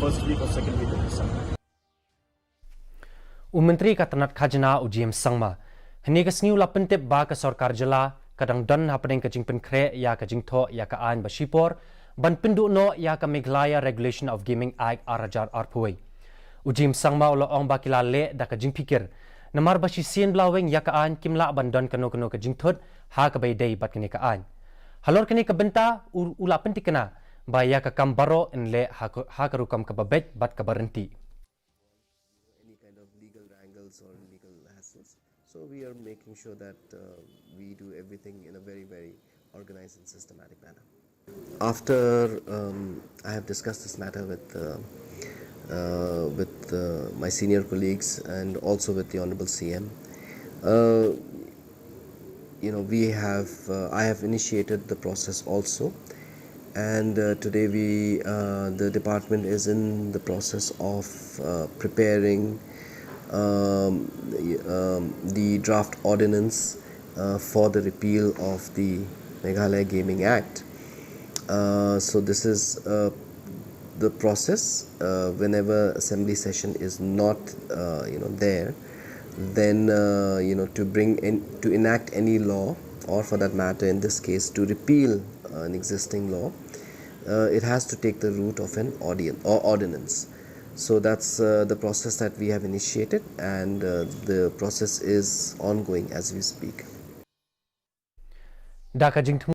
first week or second week of December. Menteri Katanat Khajana UGM Sangma Hene kasniu lapentep ba ka sarkar jala kadang don happening ka jingpen kre ya ka jingtho ya ka an basipor ban pindu no ya ka Meghalaya Regulation of Gaming Act arajar arpuai UGM Sangma ulo ong ba kilale da ka jingpikir namar basi sien blaweng ya ka an kimla ban don kano ka jingthot ha ka bay day bat kene ka an halor kene ka benta ula pentikana ba ya ka kambaro enle ha ka rukam ka babet bat ka barenti. Legal wrangles or legal hassles. So we are making sure that we do everything in a very, very organized and systematic manner. After I have discussed this matter with my senior colleagues and also with the Honorable CM, I have initiated the process also. And today the department is in the process of preparing the draft ordinance for the repeal of the Meghalaya Gaming Act. So this is the process. Whenever assembly session is not there, then to enact any law, or for that matter in this case to repeal an existing law, it has to take the route of an ordinance. So that's the process that we have initiated, and the process is ongoing as we speak.